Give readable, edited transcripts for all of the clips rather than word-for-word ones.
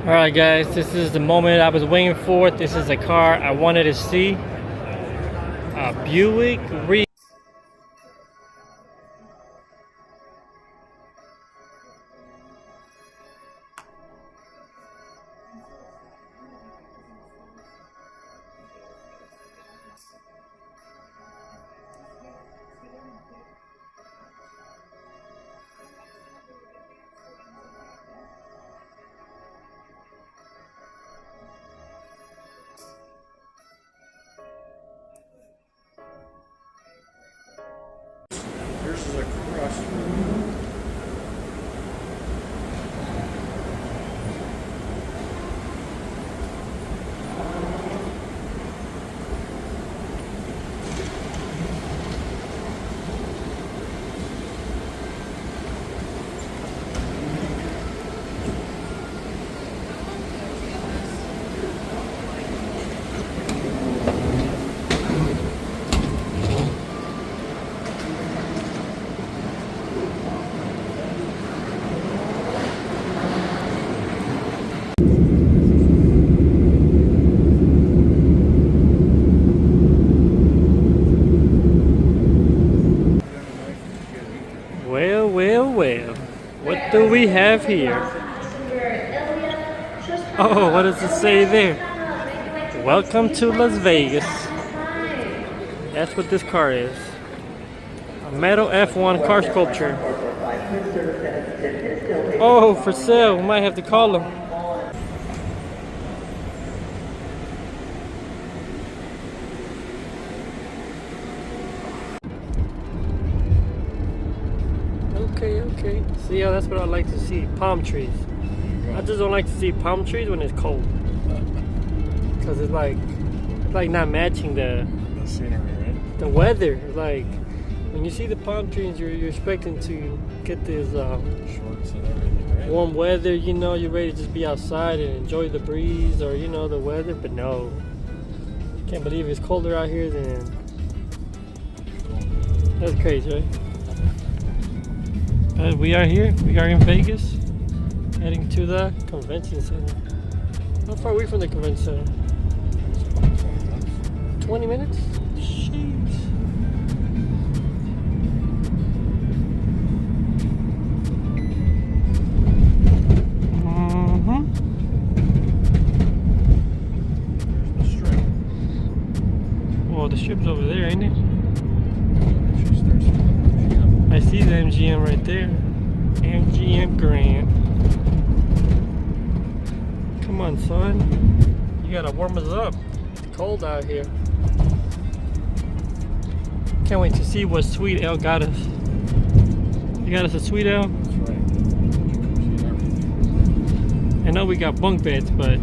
Alright guys, this is the moment I was waiting for. This is a car I wanted to see. A Buick Re. Yours is a crush. Well, what do we have here? Oh, what does it say there? Welcome to Las Vegas. That's what this car is. A metal F1 car sculpture. Oh, for sale. We might have to call them. Okay. See, that's what I like to see. Palm trees. I just don't like to see palm trees when it's cold. Because it's like not matching the scenery, right? The weather. Like when you see the palm trees, you're expecting to get this shorts and everything, right? warm weather. You know, you're ready to just be outside and enjoy the breeze or the weather. But no, can't believe it's colder out here than. That's crazy, right? We are here. We are in Vegas, heading to the convention center. How far are we from the convention center? 20 minutes? Jeez. There's the strip. Well, the strip's over there, ain't it? She starts with MGM. I see the MGM right there. MGM Grand. Come on, son. You gotta warm us up. It's cold out here. Can't wait to see what Sweet L got us. You got us a Sweet L? That's right. She's everything. I know we got bunk beds, but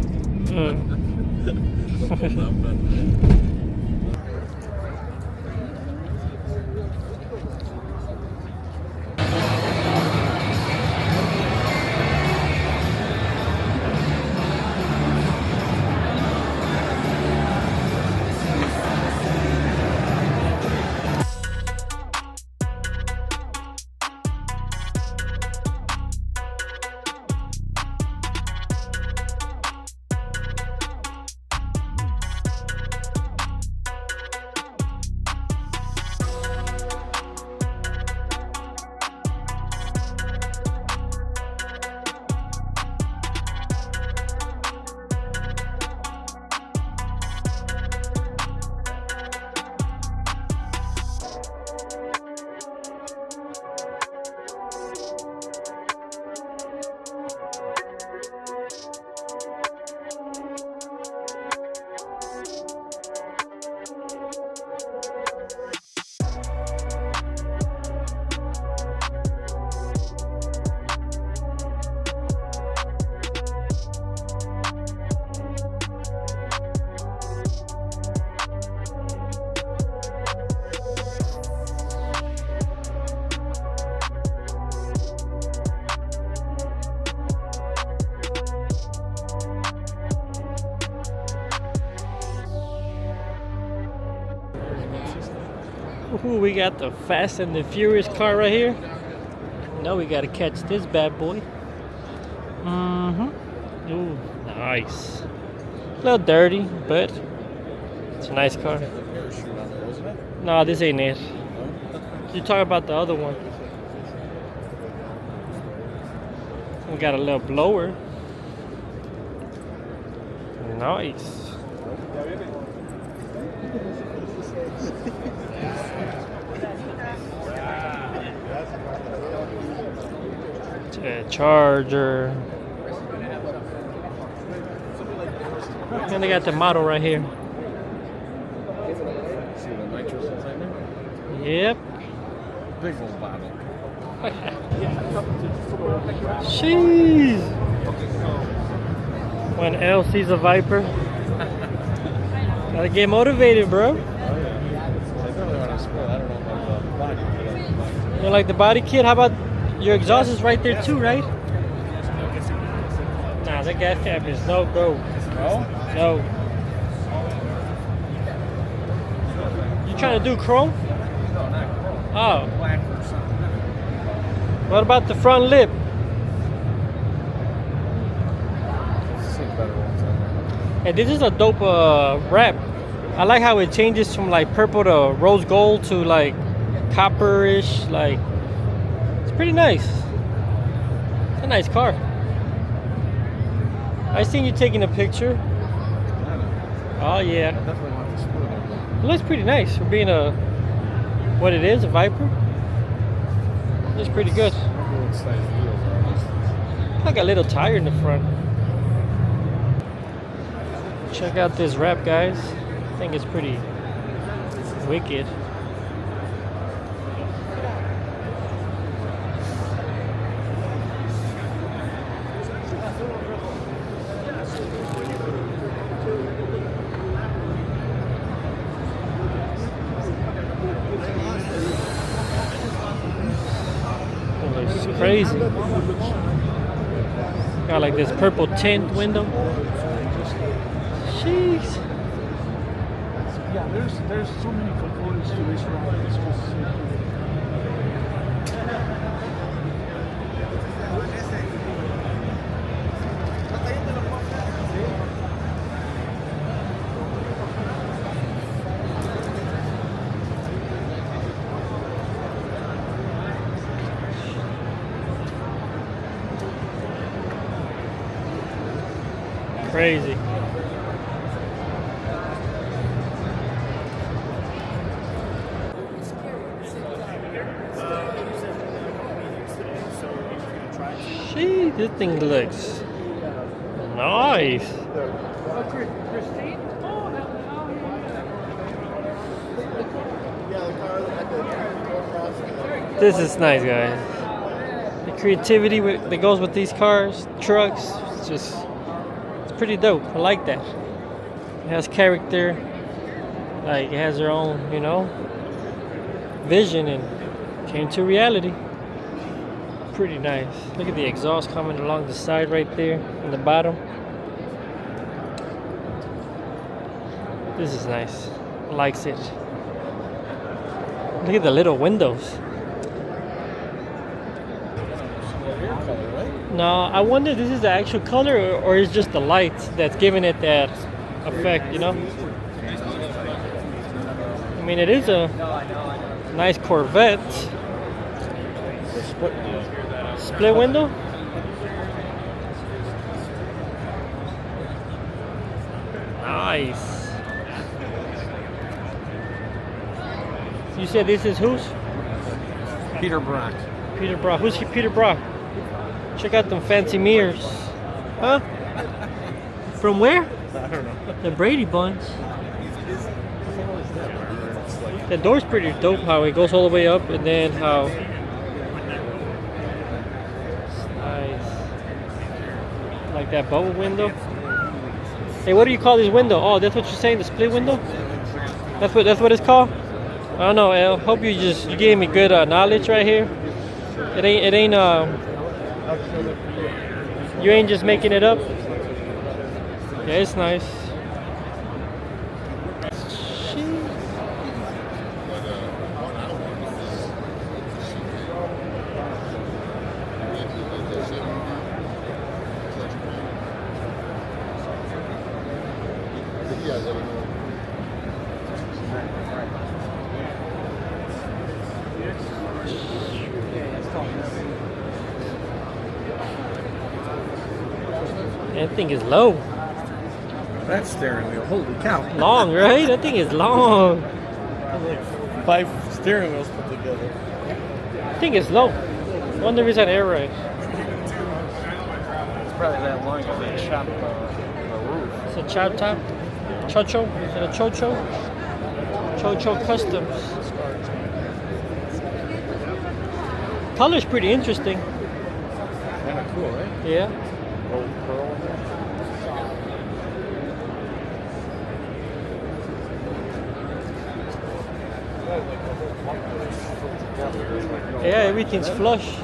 Ooh, we got the Fast and the Furious car right here. Now we gotta catch this bad boy. Ooh, Nice. A little dirty, but it's a nice car. No, this ain't it. You're talking about the other one. We got a little blower. Nice. Charger. And they got the model right here. See the nitrous inside there? Yep. Big old bottle. Jeez. When L sees a Viper, gotta get motivated, bro. Oh yeah. I really want to spoil. I don't know about the body. You like the body kit? How about your exhaust is right there too, right? Nah, that gas cap is no go. No? No. You trying to do chrome? No, not chrome. Oh. Black or something. What about the front lip? Seems better ones on there. Hey, this is a dope wrap. I like how it changes from like purple to rose gold to like copperish. Like, it's pretty nice. It's a nice car. I seen you taking a picture. Oh yeah. I definitely want the spoiler. It looks pretty nice for being a what it is, a Viper. It's pretty good. I wonder what size wheels are on these things. Like a little tire in the front. Check out this wrap, guys. I think it's pretty wicked. It's crazy. Got like this purple tint window. Jeez. Yeah, there's so many components to this ride. It's just Crazy. Gee, this thing looks nice. Christine? This is nice, guys. The creativity that goes with these cars, trucks, it's pretty dope. I like that. It has character. Like, it has their own, you know, vision and came to reality. Pretty nice. Look at the exhaust coming along the side right there in the bottom. This is nice. Likes it. Look at the little windows. No, I wonder if this is the actual color or is just the light that's giving it that effect, you know? I mean, it is a nice Corvette. Split window? Nice. You said this is whose? Peter Brock. Peter Brock. Who's Peter Brock? Check out them fancy mirrors. Huh? From where? I don't know. The Brady Bunch. The door's pretty dope, how it goes all the way up and then how... Nice. Like that bubble window. Hey, what do you call this window? Oh, that's what you're saying, the split window? That's what it's called? I don't know, El. Hope you gave me good knowledge right here. It ain't you ain't just making it up. Yeah, it's nice. That thing is low. That steering wheel, holy cow. Long, right? That thing is long. 5 steering wheels put together. That thing is low. Wonder if it's an air ride. It's probably that long as they chop the roof. It's a chop top. Chocho? Is it a Chocho? Chocho Customs. Color's pretty interesting. Kind of cool, right? Yeah. Gold pearl. Yeah, everything's flush.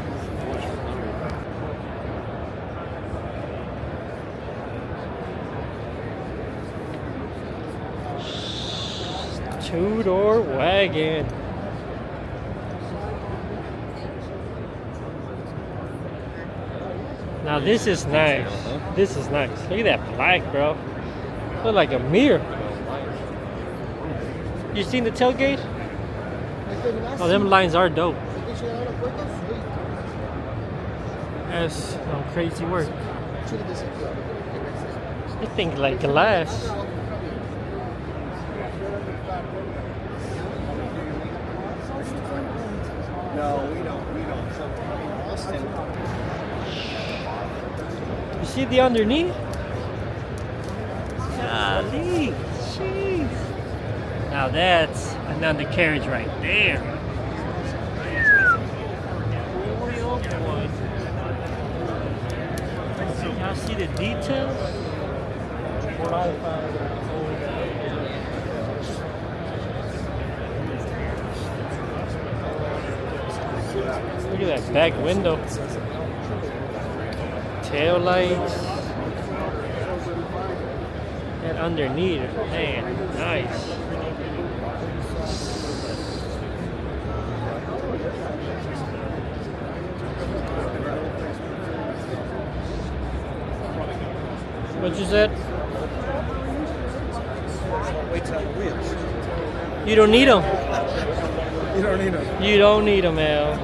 Two-door wagon. Now this is nice. This is nice. Look at that black, bro. Look like a mirror. You seen the tailgate? Oh, them lines are dope. That's some crazy work. This thing's like glass. No, we don't. Austin. You see the underneath? Golly, jeez. Now that's an undercarriage right there. Y'all see the details? Look at that back window. Tail lights. And underneath, man, nice. What you said? Weights on the wheels. You don't need them. You don't need them. You don't need them, Al.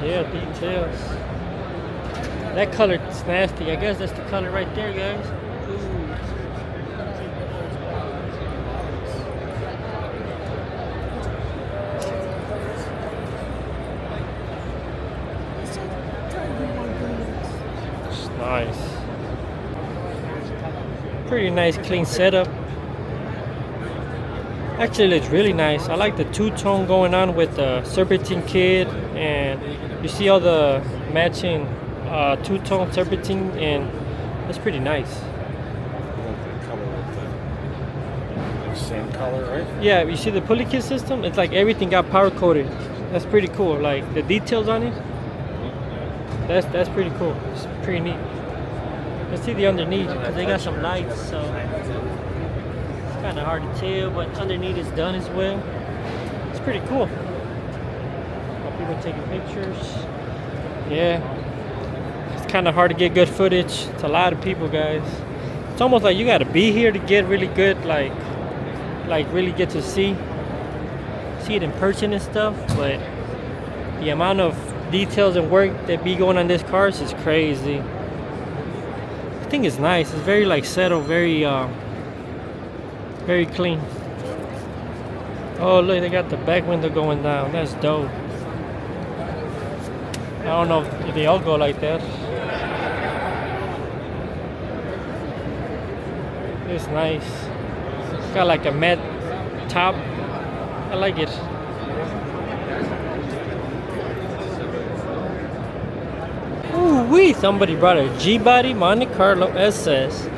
Yeah, details. That color is nasty. I guess that's the color right there, guys. It's nice. Pretty nice, clean setup. Actually, looks really nice. I like the two-tone going on with the serpentine kit, and you see all the matching two-tone serpentine, and that's pretty nice. Same color, right? Yeah, you see the pulley kit system? It's like everything got powder coated. That's pretty cool. Like the details on it. That's pretty cool. It's pretty neat. Let's see the underneath because they got some lights, so it's kind of hard to tell. But underneath is done as well. It's pretty cool. People taking pictures. Yeah, it's kind of hard to get good footage. It's a lot of people, guys. It's almost like you got to be here to get really good, like really get to see it in person and stuff. But the amount of details and work that be going on this cars is crazy. I think it's nice. It's very like settled, very clean. Oh look, they got the back window going down. That's dope. I don't know if they all go like that. It's nice. It's got like a matte top. I like it. Ooh-wee, somebody brought a G-Body Monte Carlo SS.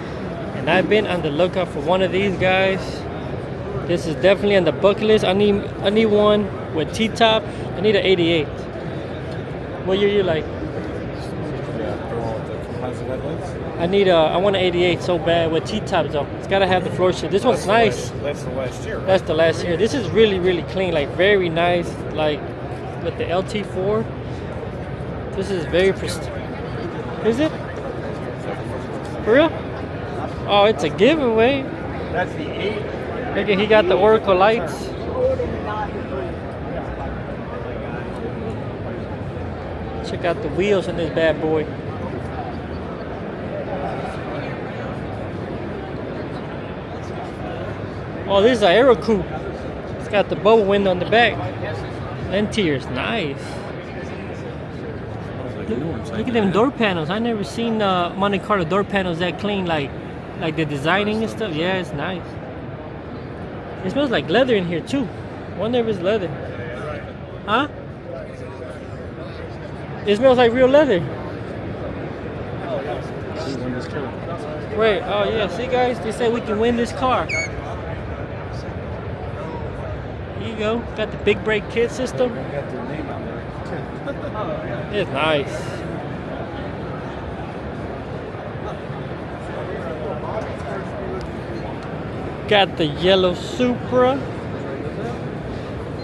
And I've been on the lookout for one of these, guys. This is definitely on the bucket list. I need one with T-top. I need an 88. What year you like? Yeah, the one with the composite headlights. I want an 88 so bad with T-tops though. It's gotta have the floor shit. This one's nice. That's the last year, right? That's the last year. This is really, really clean, like very nice, like with the LT4. This is very prestigious. Is it? For real? Oh, it's a giveaway. That's the 8. Look at, he got the Oracle lights. Check out the wheels on this bad boy. Oh, this is an Aero Coupe. It's got the bubble window on the back. Interior's nice. Look at them door panels. I never seen Monte Carlo door panels that clean, like the designing and stuff. Yeah, it's nice. It smells like leather in here too. Wonder if it's leather. Huh? It smells like real leather. Wait, oh yeah, see guys, they said we can win this car. Here you go. Got the big brake kit system. It's nice. Got the yellow Supra.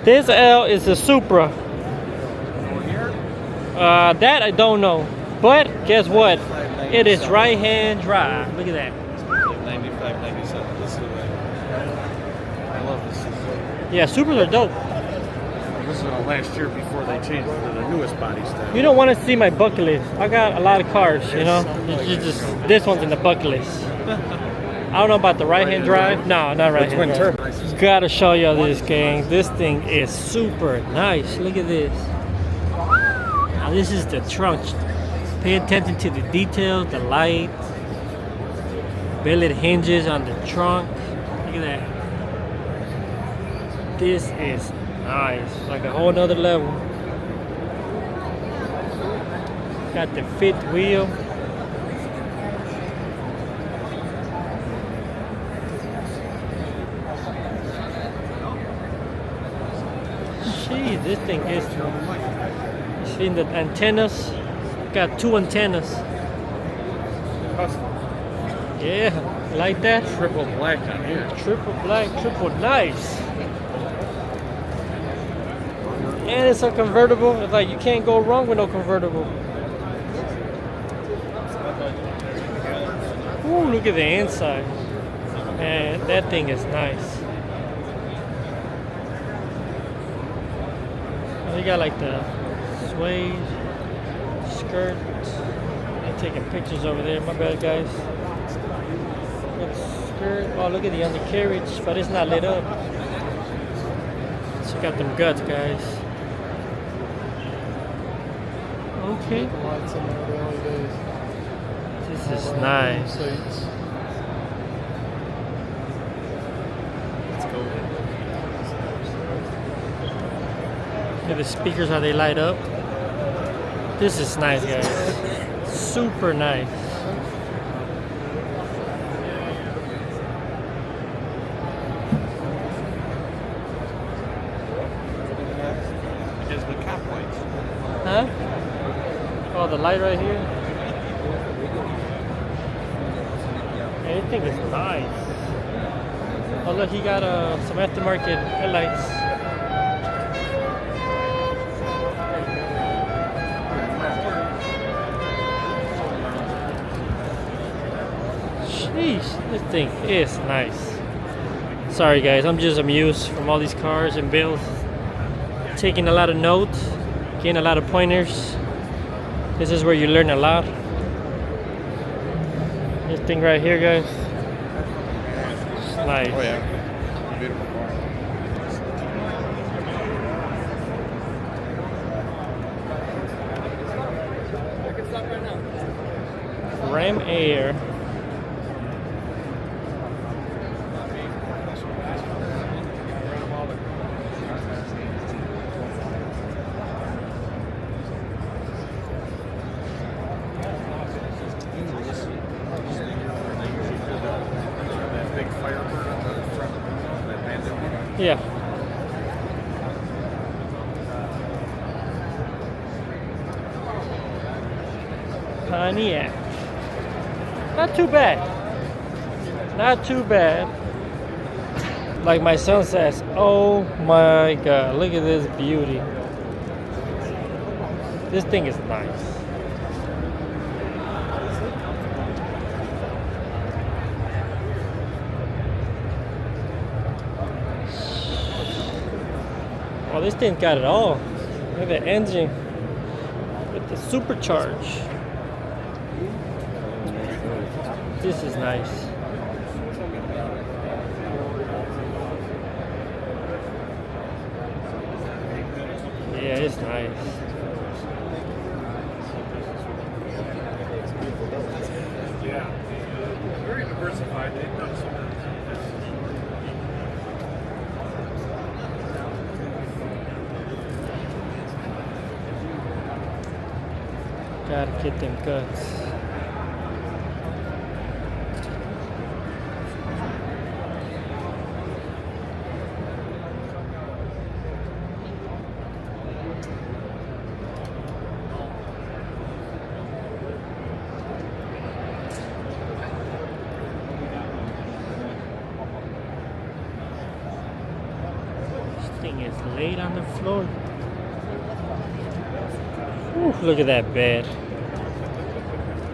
This L is a Supra. That I don't know. But guess what? It is right-hand drive. Look at that. 95, 97. This is I love this. Yeah, Supras are dope. This is last year before they changed it to the newest body style. You don't want to see my bucket list. I got a lot of cars, you know. It's just this one's in the bucket list. I don't know about the right-hand drive. No, not right-hand drive. Gotta show y'all this, gang. This thing is super nice. Look at this. Now this is the trunk. Pay attention to the details, the light, billet hinges on the trunk. Look at that. This is nice, like a whole nother level. Got the fifth wheel. Gee, this thing is. Seen the antennas? Got 2 antennas. Yeah, like that. Triple black on here. Triple black, triple nice. And it's a convertible. It's like you can't go wrong with no convertible. Ooh, look at the inside. Man, that thing is nice. They got like the suede skirt. I'm taking pictures over there. My bad, guys. Skirt. Oh, look at the undercarriage, but it's not lit up. Check out them guts, guys. Okay. This is nice. Look at the speakers, how they light up. This is nice, guys. Super nice. Here's the cap lights. Huh? Oh, the light right here. Everything is nice. Oh, look, he got some aftermarket headlights. Sheesh, this thing is nice. Sorry guys, I'm just amused from all these cars and builds. Taking a lot of notes, getting a lot of pointers. This is where you learn a lot. This thing right here, guys. It's nice. Oh yeah. Beautiful car. Ram Air. Yeah. Pontiac. Not too bad. Not too bad. Like my son says, oh my god, look at this beauty. This thing is nice. Oh, this thing got it all. Look at the engine with the supercharge. This is nice. Yeah, it's nice. Yeah. Very diversified. They've done some. Gotta get them guts. This thing is laid on the floor. Ooh, look at that bed.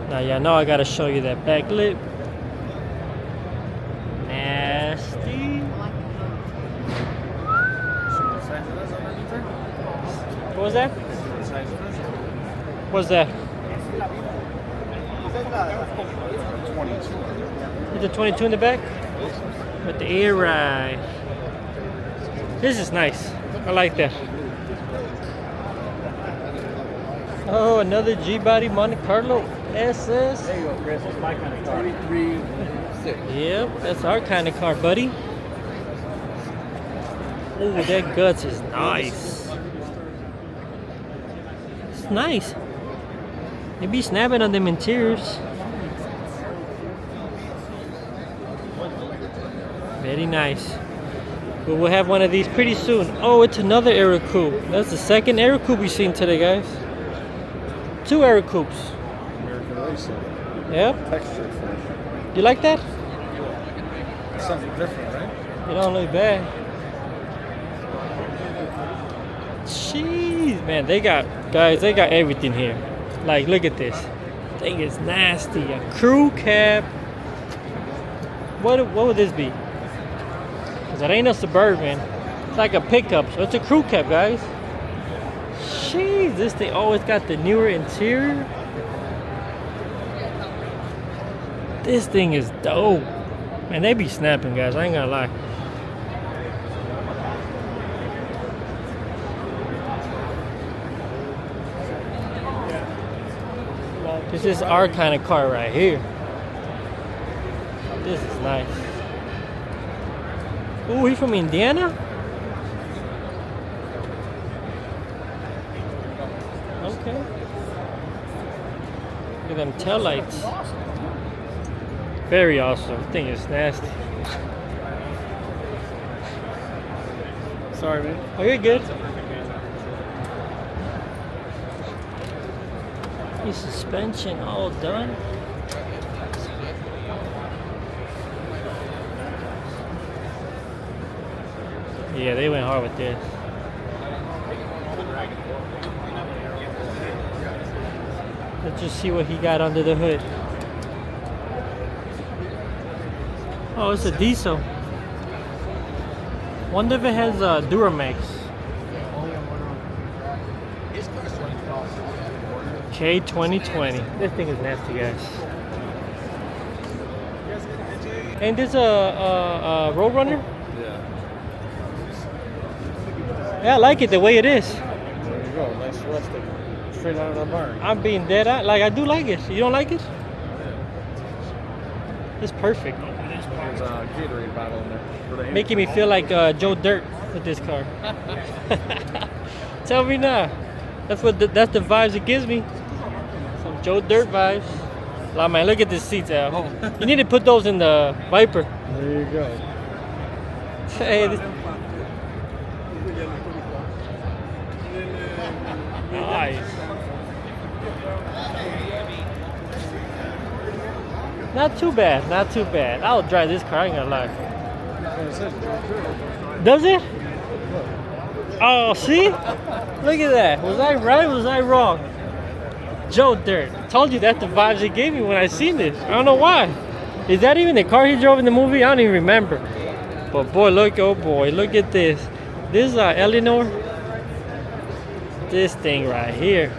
Now y'all know I gotta show you that back lip. Nasty. What was that? What's that? 22. Is the 22 in the back? With the air ride. This is nice. I like that. Oh, another G-Body Monte Carlo SS. There you go, Chris. That's my kind of car. 23.6. Yep, that's our kind of car, buddy. Oh, that guts is nice. It's nice. They be snapping on them interiors. Very nice. But we'll have one of these pretty soon. Oh, it's another Aero Coupe. That's the second Aero Coupe we've seen today, guys. 2 Aero Coupes. American Racing. Yep. Texture finish. You like that? Something different, right? You don't look bad. Jeez, man, they got everything here. Like, look at this. Thing is nasty. A crew cab. What would this be? Cause it ain't a Suburban. It's like a pickup, so it's a crew cab, guys. Jeez, this thing always got the newer interior. This thing is dope. Man, they be snapping, guys. I ain't gonna lie. This is our kind of car right here. This is nice. Ooh, he from Indiana? Okay. Look at them taillights. Very awesome. This thing is nasty. Sorry, man. Oh, you're good. Your suspension all done. Yeah, they went hard with this. Let's just see what he got under the hood. Oh, it's a diesel. Wonder if it has Duramax. K2020. This thing is nasty, guys. Ain't this a Roadrunner? Yeah. Yeah, I like it the way it is. There you go. Nice rustic. Straight out of the barn. I'm being dead. I do like it. You don't like it? It's perfect. There's a Gatorade bottle in there. For the Making me feel like Joe Dirt with this car. Tell me now. That's the vibes it gives me. Some Joe Dirt vibes. Like, man, look at the seats, Al. You need to put those in the Viper. There you go. Hey, this... Nice. Not too bad, not too bad. I'll drive this car, I ain't gonna lie. Does it? Oh, see? Look at that. Was I right or was I wrong? Joe Dirt. Told you that's the vibes it gave me when I seen this. I don't know why. Is that even the car he drove in the movie? I don't even remember. But boy, look, oh boy, look at this. This is Eleanor. This thing right here.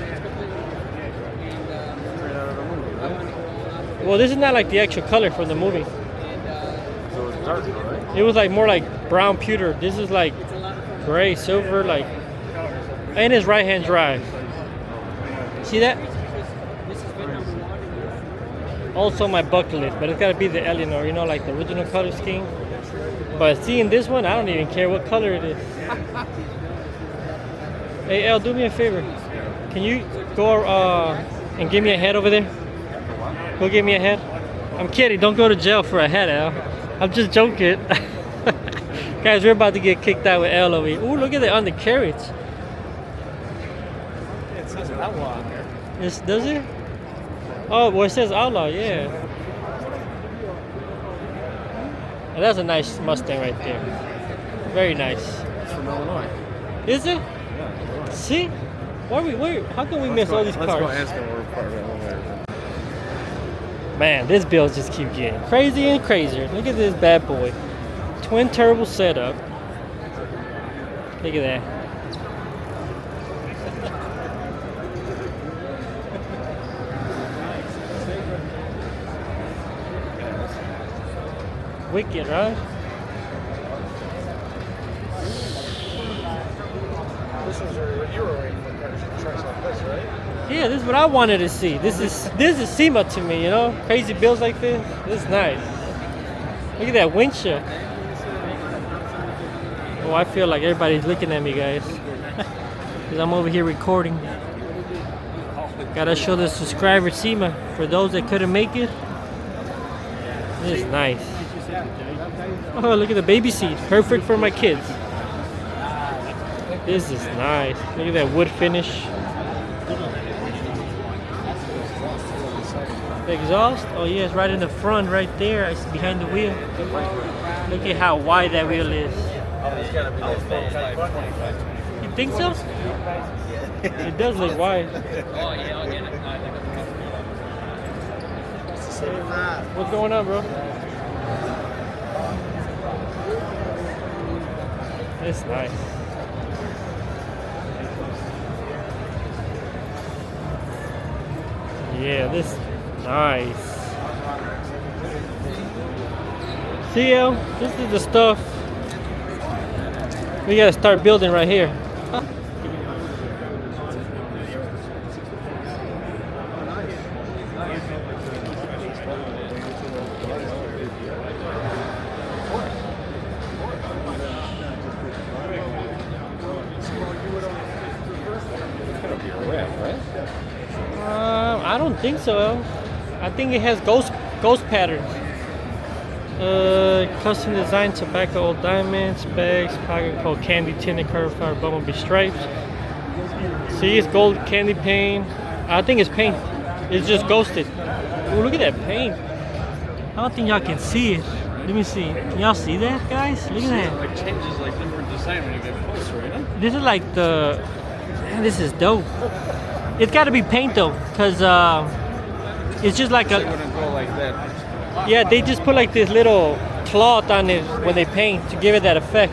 Well, this is not like the actual color from the movie. So it's dark, right? It was like more like brown pewter. This is like gray, silver, like. And it's right-hand drive. See that? Also my bucket list, but it's gotta be the Eleanor, you know, like the original color scheme. But seeing this one, I don't even care what color it is. Hey El, do me a favor. Can you go and give me a head over there? Go give me a head. I'm kidding, don't go to jail for a head, El. I'm just joking. Guys, we're about to get kicked out with El over here. Ooh, look at the undercarriage. It says outlaw on there. Does it? Oh, well, it says outlaw, yeah. And that's a nice Mustang right there. Very nice. It's from Illinois. Is it? Yeah. See? How can we miss all these Let's go cars? ask them where part of Illinois. Man, this build just keeps getting crazy and crazier. Look at this bad boy. Twin turbo setup. Look at that. Wicked, right? This was what you were waiting for cars to try like this, right? Yeah, this is what I wanted to see. This is SEMA to me, you know? Crazy builds like this. This is nice. Look at that windshield. Oh, I feel like everybody's looking at me, guys. Because I'm over here recording. Gotta show the subscriber SEMA for those that couldn't make it. This is nice. Oh, look at the baby seat. Perfect for my kids. This is nice. Look at that wood finish. The exhaust? Oh yeah, it's right in the front, right there. It's behind the wheel. Look at how wide that wheel is. You think so? It does look wide. What's going on, bro? It's nice. Yeah, this is nice. CL, this is the stuff we gotta start building right here. I don't think so. I think it has ghost patterns. Custom designed tobacco old diamonds, bags, pocket called candy tinted curved fire bumblebee stripes. See, it's gold candy paint. I think it's paint. It's just ghosted. Oh, look at that paint. I don't think y'all can see it. Let me see. Can y'all see that, guys? Look at that. It changes like different design when you get closer, right? This is like the. Man, this is dope. It's got to be paint though, cause it's just like It wouldn't go like that. yeah. They just put like this little cloth on it when they paint to give it that effect.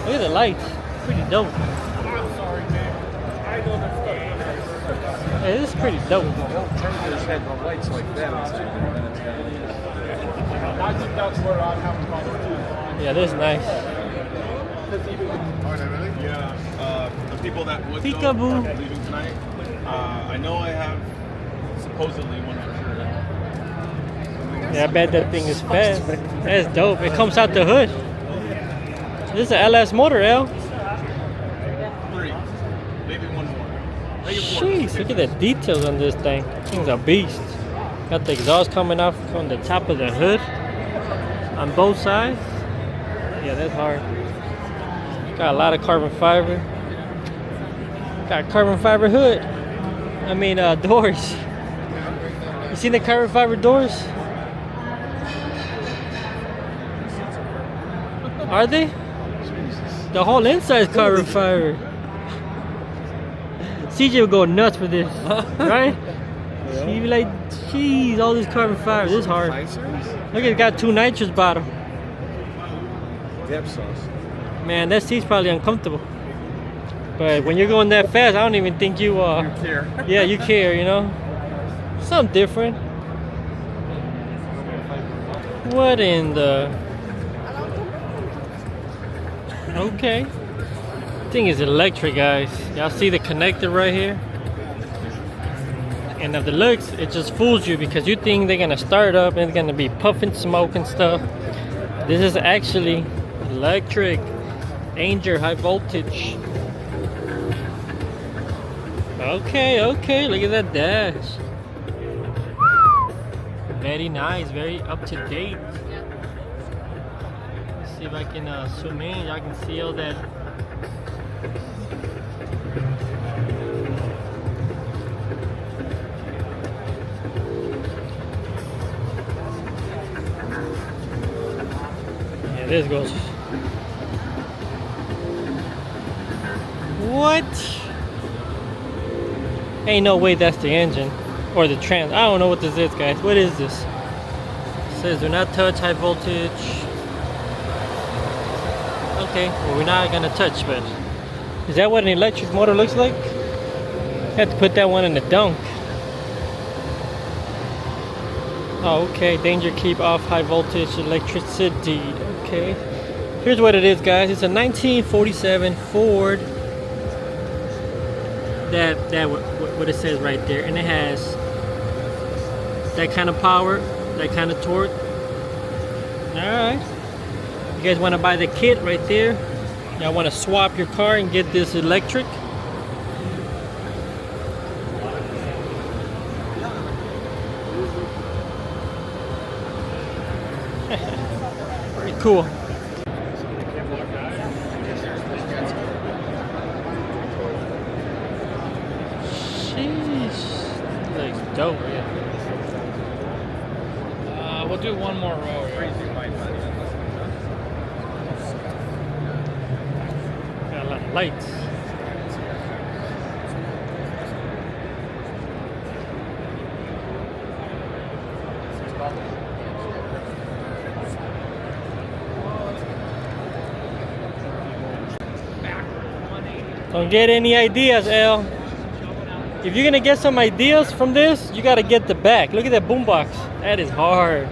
Look at the lights, pretty dope. Yeah, this is pretty dope. Just had the lights like that inside, and then it's got I think that's where I'm having problems. Yeah, this is nice. Yeah, the people that would go Peekaboo. are leaving tonight. I know I have supposedly one for sure. Yeah, I bet that thing is fast. That's dope. It comes out the hood. This is an LS motor, L. 3, maybe one more. Maybe 4. Jeez, look at the details on this thing. Thing's a beast. Got the exhaust coming off from the top of the hood on both sides. Yeah, that's hard. Got a lot of carbon fiber. Got carbon fiber hood. I mean, doors. You seen the carbon fiber doors? Are they? The whole inside is carbon fiber. CJ would go nuts for this, right? He'd be like, "Jeez, all this carbon fiber. This is hard." Look, it got 2 nitrous bottom. Dip sauce. Man, that seat's probably uncomfortable. But when you're going that fast, I don't even think you Care. yeah, you care, you know? Something different. What in the... Okay. Thing is electric, guys. Y'all see the connector right here? And of the looks, it just fools you because you think they're gonna start up and it's gonna be puffing smoke and stuff. This is actually electric. Danger, high voltage. Okay, okay, look at that dash. Very nice, very up to date. Let's see if I can zoom in. Y'all can see all that. Yeah, this goes. What? Ain't no way that's the engine or the trans. I don't know what this is, guys. What is this? It says do not touch high voltage. Okay, well we're not gonna touch, but is that what an electric motor looks like? Had to put that one in the dunk. Oh, okay. Danger, keep off high voltage electricity. Okay. Here's what it is, guys. It's a 1947 Ford. That what it says right there, and it has that kind of power, that kind of torque. All right. You guys want to buy the kit right there? Y'all want to swap your car and get this electric? Pretty cool. Sheesh. Looks dope. We'll do one more row. Got a lot of lights. Don't get any ideas, L. If you're gonna get some ideas from this, you gotta get the back. Look at that boombox. That is hard.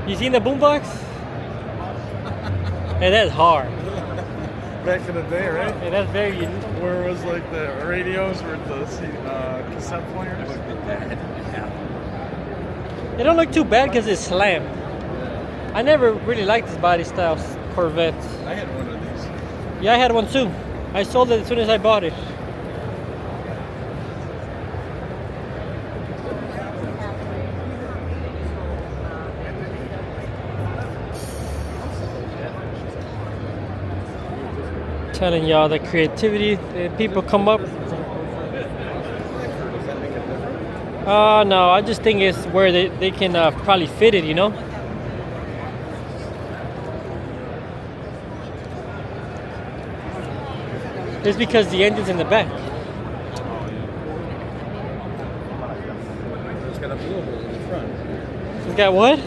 You seen the boombox? Hey, that's hard. Back in the day, right? Hey, that's very unique. Where it was like the radios with the cassette players. It don't look too bad because it's slammed. I never really liked this body style Corvette. I had one of these. Yeah, I had one too. I sold it as soon as I bought it. Telling y'all the creativity that people come up. No, I just think it's where they can probably fit it, you know? It's because the engine's in the back. It's got a blowhole in the front. It's got what?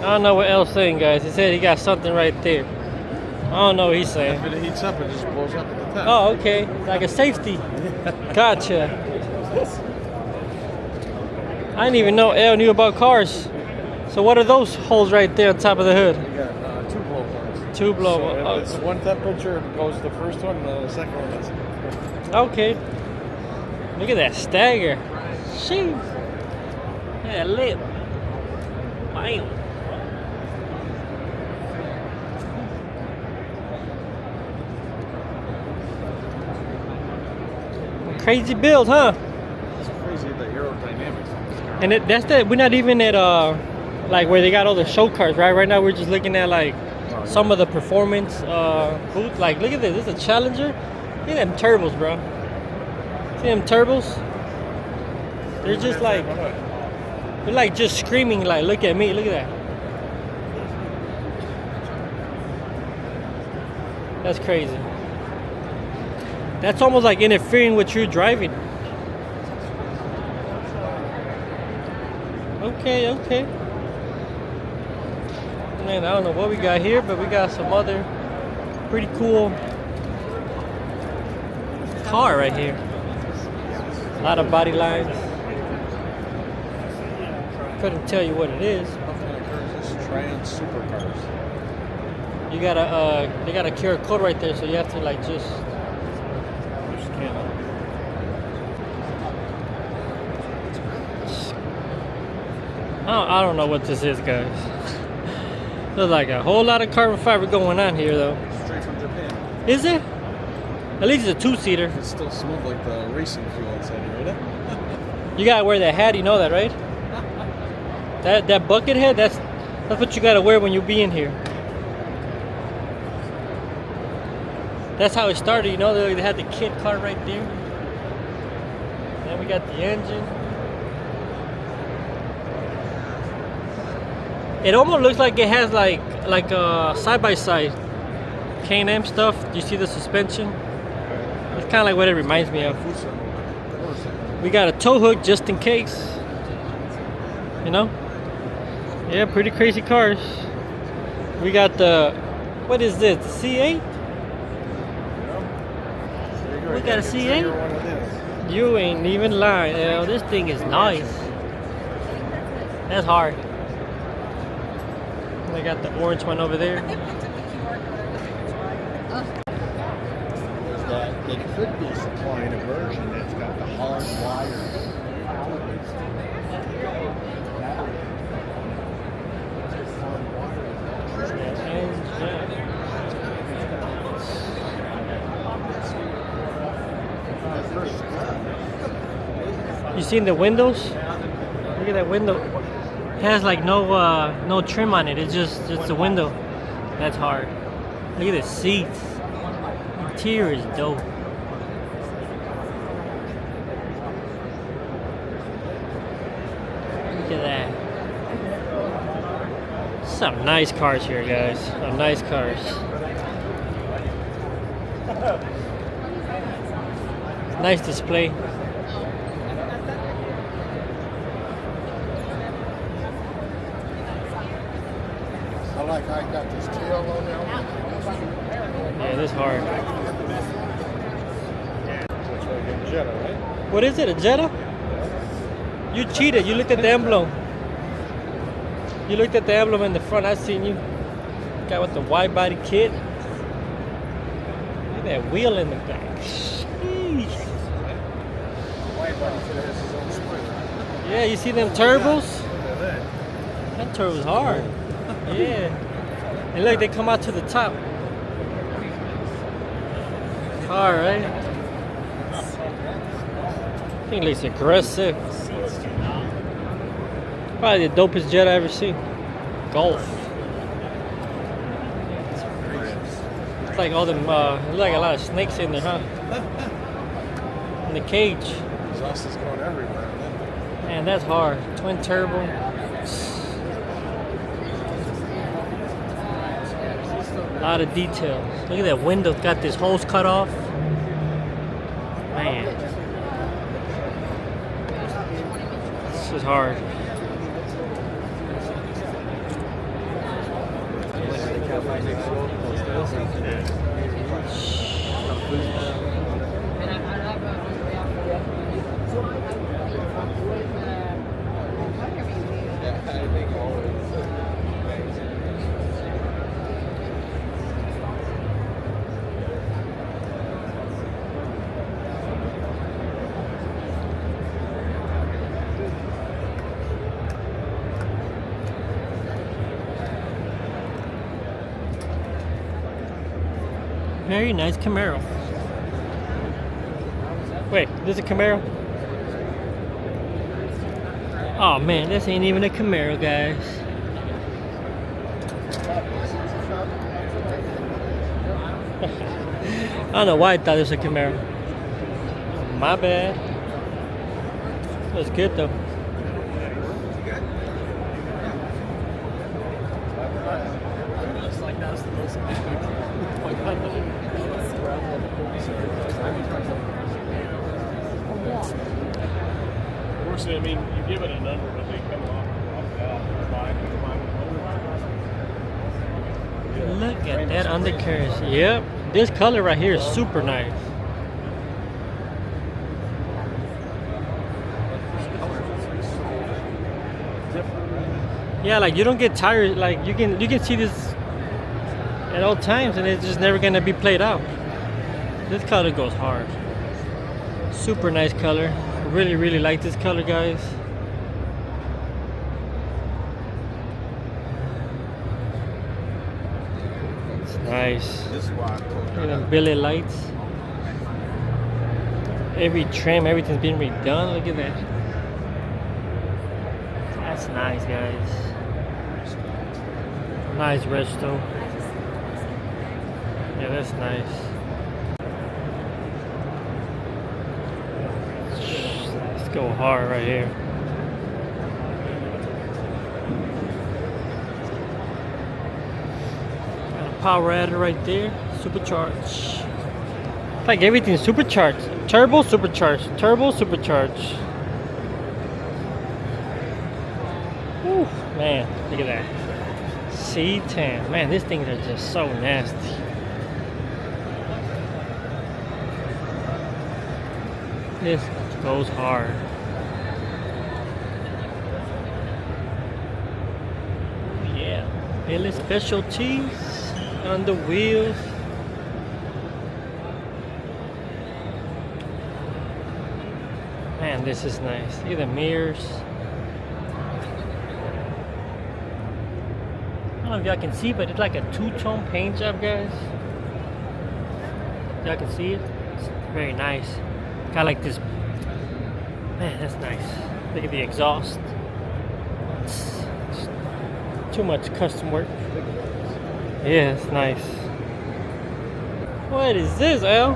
I don't know what L's saying, guys. He said he got something right there. I don't know what he's saying. If it heats up, it just blows up at the top. Oh, okay. Like a safety. Gotcha. I didn't even know L knew about cars. So what are those holes right there on top of the hood? You got two blowholes. Two blow. So it's one temperature goes the first one, and the second one is. Okay. Look at that stagger. Sheesh. Yeah, lip. Bam. Crazy build, huh? It's crazy the aerodynamics on this car. And that's that. We're not even at like where they got all the show cars, right? Right now we're just looking at like some of the performance booth. Like, look at this. This is a Challenger. Look at them turbos, bro. See them turbos? They're just like They're like just screaming, like, look at me, look at that. That's crazy. That's almost like interfering with your driving. Okay, okay. Man, I don't know what we got here, but we got some other pretty cool car right here. A lot of body lines. Couldn't tell you what it is. Trans supercars. You gotta, they got a QR code right there, so you have to like just. I don't know what this is, guys. There's like a whole lot of carbon fiber going on here, though. Straight from Japan. Is it? At least it's a two-seater. It still smells like the racing fuel inside here, right? You gotta wear that hat. You know that, right? That bucket head. That's what you gotta wear when you be in here. That's how it started. You know, they had the kit car right there. Then we got the engine. It almost looks like it has like a side-by-side K&M stuff. Do you see the suspension? It's kind of like what it reminds me of. We got a tow hook just in case. You know? Yeah, pretty crazy cars. We got the, what is this? The C8? We got a C8? You ain't even lying. Oh, this thing is nice. That's hard. They got the orange one over there. They could be supplying a version that's got the hard wires. You seen the windows? Look at that window. It has like no trim on it. It's the window. That's hard. Look at the seats. The interior is dope. Look at that. Some nice cars here, guys. Some nice cars. Nice display. I like how I got this tail on there. Yeah, this is hard. Jetta, right? What is it, a Jetta? You cheated. You looked at the emblem. You looked at the emblem in the front. I seen you. Guy with the wide body kit. Look at that wheel in the back. Sheesh. Yeah, you see them turbos? That turbo's hard. Yeah. And look, they come out to the top. All right. I think it looks aggressive. Probably the dopest jet I ever seen. Golf. It's like all them, there's like a lot of snakes in there, huh? In the cage. Exhaust is going everywhere. Man, that's hard. Twin turbo. A lot of details. Look at that window. It's got this hose cut off. Man. This is hard. Very nice Camaro. Wait, this is a Camaro? Oh man, this ain't even a Camaro, guys. I don't know why I thought it was a Camaro. My bad. Looks good though. Of course, I mean, you give it a number, but they come off Look at that undercarriage. Yep, this color right here is super nice. Yeah, like you don't get tired. Like you can see this at all times, and it's just never gonna be played out. This color goes hard. Super nice color. Really, really like this color, guys. It's nice. This is why I told Look at them billet lights. Every trim, everything's been redone. Look at that. That's nice, guys. Nice resto. Yeah, that's nice. Let's go hard right here. Got a power adder right there. Supercharged. Like everything's supercharged. Turbo, supercharged. Turbo, supercharged. Whew, man, look at that. C10. Man, these things are just so nasty. This goes hard. Yeah. Billy specialties on the wheels. Man, this is nice. Look at the mirrors. I don't know if y'all can see, but it's like a two-tone paint job, guys. Y'all can see it. It's very nice. Got like this. Man, that's nice. Look at the exhaust. It's too much custom work. Yeah, it's nice. What is this, Al?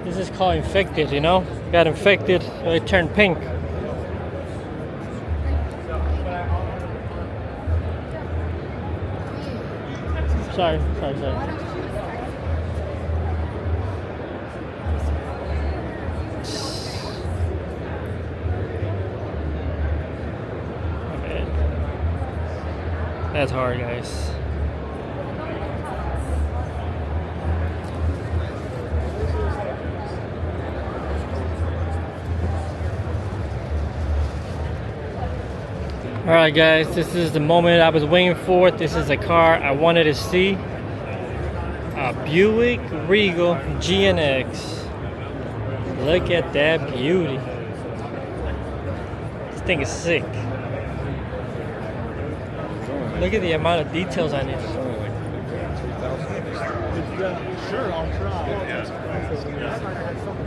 This is called infected, you know? Got infected, so it turned pink. Sorry. My bad. That's hard, guys. Alright guys, this is the moment I was waiting for. This is a car I wanted to see. A Buick Regal GNX. Look at that beauty. This thing is sick. Look at the amount of details on it. Sure, I'll try.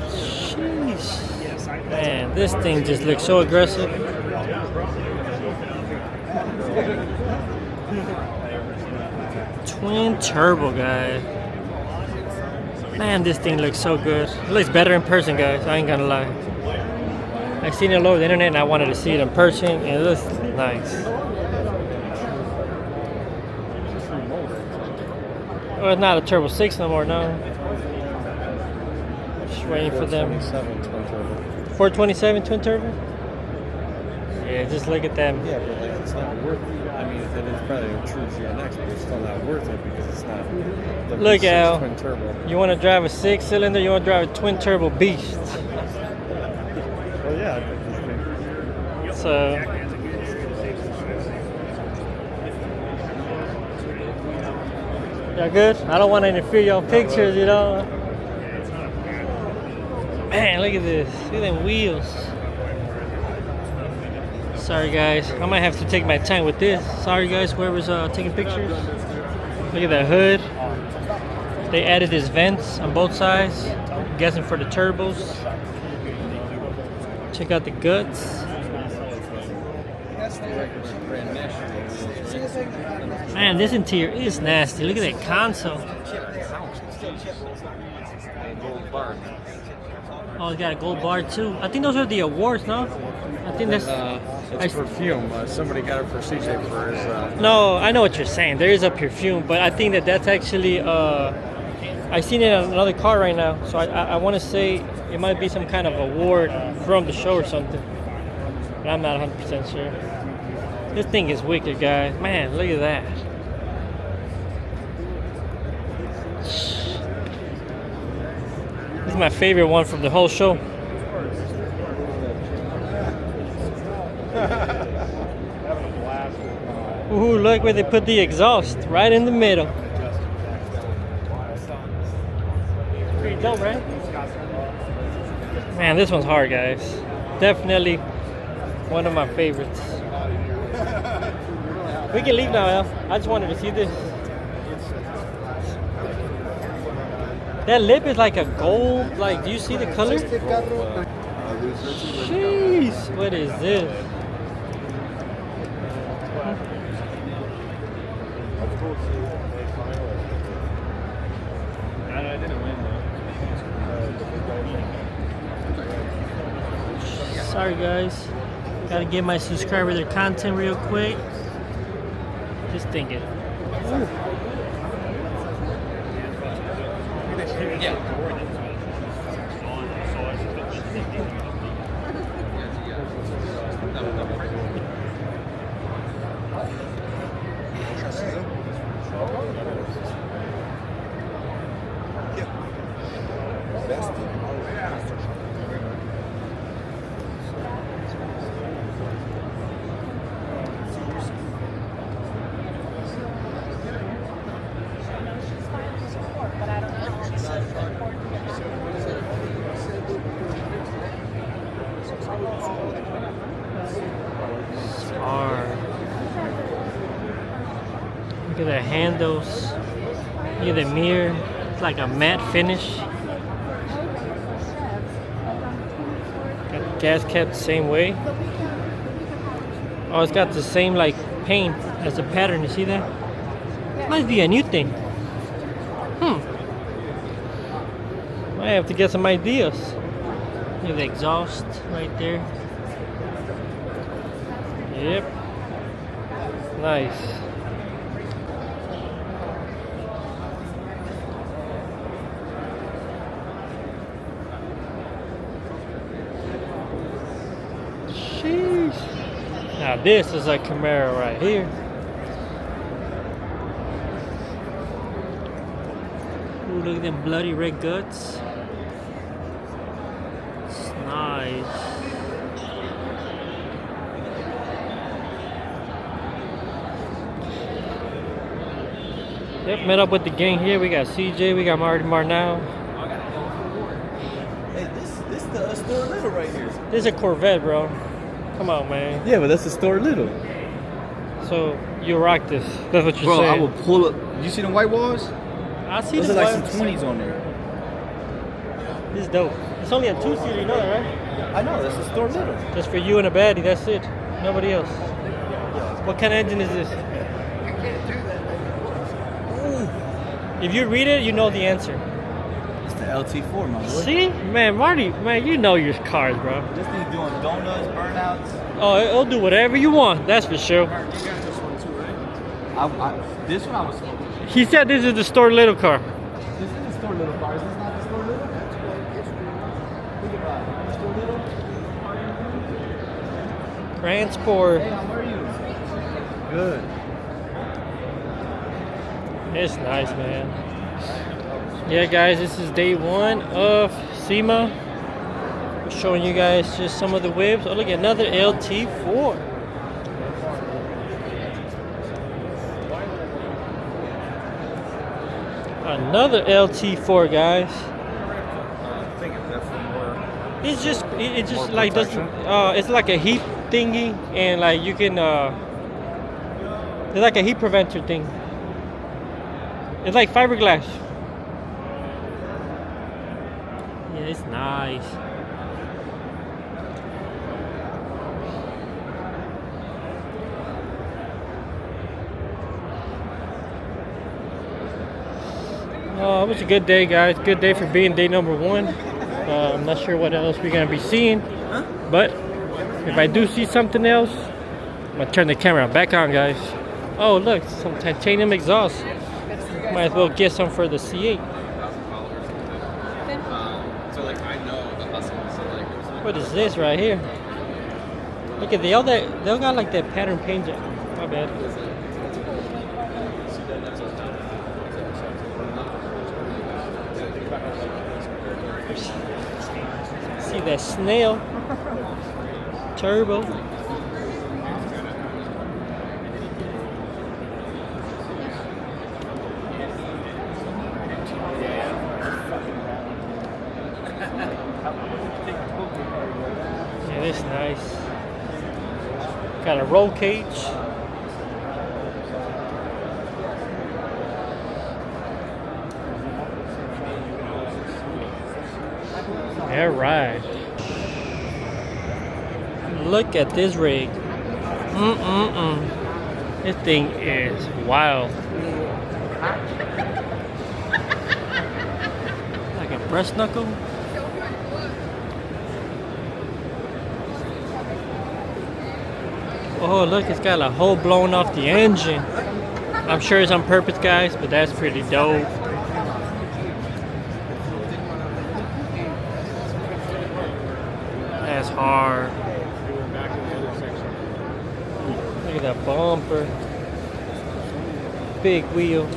Jeez. Man, this thing just looks so aggressive. Twin turbo, guys. Man, this thing looks so good. It looks better in person, guys. I ain't gonna lie. I seen it all over the internet and I wanted to see it in person, and it looks nice. Oh, it's not a turbo 6 no more, no. Just waiting for them. 427 twin turbo? Yeah, just look at them. Yeah, but like it's not worth it. I mean, it is probably a true GNX, but it's still not worth it because it's not the Look, V6 Al. twin turbo. You want to drive a 6-cylinder? You want to drive a twin turbo beast? Well, yeah. So, y'all good? I don't want to interfere your pictures, you know. Man, look at this. Look at them wheels. Sorry guys, I might have to take my time with this. Sorry guys, whoever's taking pictures. Look at the hood. They added these vents on both sides. I'm guessing for the turbos. Check out the guts. Man, this interior is nasty. Look at that console. Oh, it's got a gold bar too. I think those are the awards, no? I think that's. It's perfume. Somebody got it for CJ for his. No, I know what you're saying. There is a perfume, but I think that's actually. I seen it on another car right now, so I want to say it might be some kind of award from the show or something. But I'm not 100% sure. This thing is wicked, guys. Man, look at that. This is my favorite one from the whole show. Ooh, look where they put the exhaust, right in the middle. Pretty dope, right? Man, this one's hard, guys. Definitely one of my favorites. We can leave now, Al. I just wanted to see this. That lip is like a gold, like, do you see the color? Jeez, what is this? I didn't win though. Sorry, guys. Gotta give my subscriber their content real quick. Just thinking. Ooh. Look at the handles. Look at the mirror. It's like a matte finish. Got the gas cap the same way. Oh, it's got the same like paint as the pattern. You see that? Might be a new thing. I have to get some ideas. Look at the exhaust right there. Yep. Nice. Sheesh. Now this is a Camaro right here. Ooh, look at them bloody red guts. It's nice. Yep, met up with the gang here. We got CJ, we got Marty Marnell. Hey, this the store little right here. This is a Corvette, bro. Come on, man. Yeah, but that's the store little. So you rock this. That's what you're Bro, saying. I will pull up. You see the white walls? I see Those this are like one. some 20s on there. This is dope. It's only a 2-seater, you know that, right? I know, that's the store little. Just for you and a baddie, that's it. Nobody else. What kind of engine is this? If you read it, you know the answer. It's the LT4, my boy. See? Man, Marty, man, you know your cars, bro. This thing doing donuts, burnouts. Oh, it'll do whatever you want, that's for sure. This one I was smoking. He said this is the store little car. This is the store little car. Is this not the store little? Look at that. Store little? Transport. Hey, how are you? Good. It's nice, man. Yeah, guys, this is day one of SEMA. We're showing you guys just some of the whips. Oh, look, another LT4. Another LT4, guys. I think it's definitely more. It just More like doesn't. protection? It's like a heat thingy, and like you can. It's like a heat preventer thing. It's like fiberglass. Yeah, it's nice. Oh, it was a good day, guys. Good day for being day number one. I'm not sure what else we're gonna be seeing, but if I do see something else, I'm gonna turn the camera back on, guys. Oh, look, some titanium exhaust. Might as well get some for the C8. So like I know the hustle. So like it was What is this right here? Look at they all got like that pattern paint job. My bad. See that snail turbo. Yeah, this is nice. Got a roll cage. All right. Look at this rig. This thing is wild. Like a breast knuckle. Oh, look, it's got a hole blown off the engine. I'm sure it's on purpose, guys, but that's pretty dope. That's hard. Look at that bumper. Big wheel.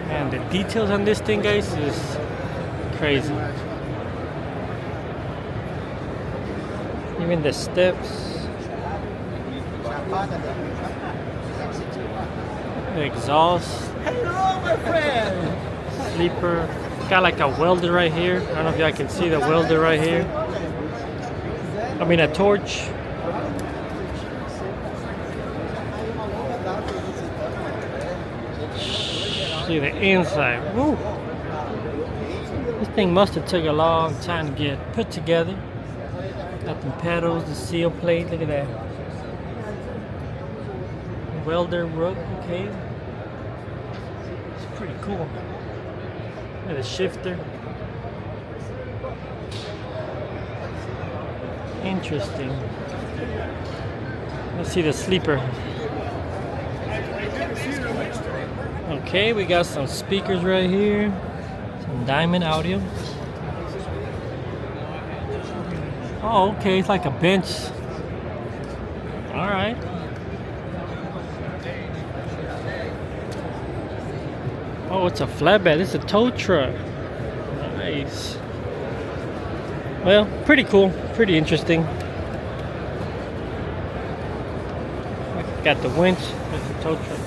And the details on this thing, guys, is crazy. Even the steps, the exhaust. Hello, my friend. Sleeper. Got like a welder right here. I don't know if y'all can see the welder right here. I mean a torch. See the inside. Woo. This thing must have took a long time to get put together. Got the pedals, the seal plate. Look at that. Welder rope. Okay. It's pretty cool. Look at the shifter. Interesting. Let's see the sleeper. Okay, we got some speakers right here. Some diamond audio. Oh, okay, it's like a bench. Alright. Oh, it's a flatbed. It's a tow truck. Nice. Well, pretty cool. Pretty interesting. Got the winch. It's a tow truck.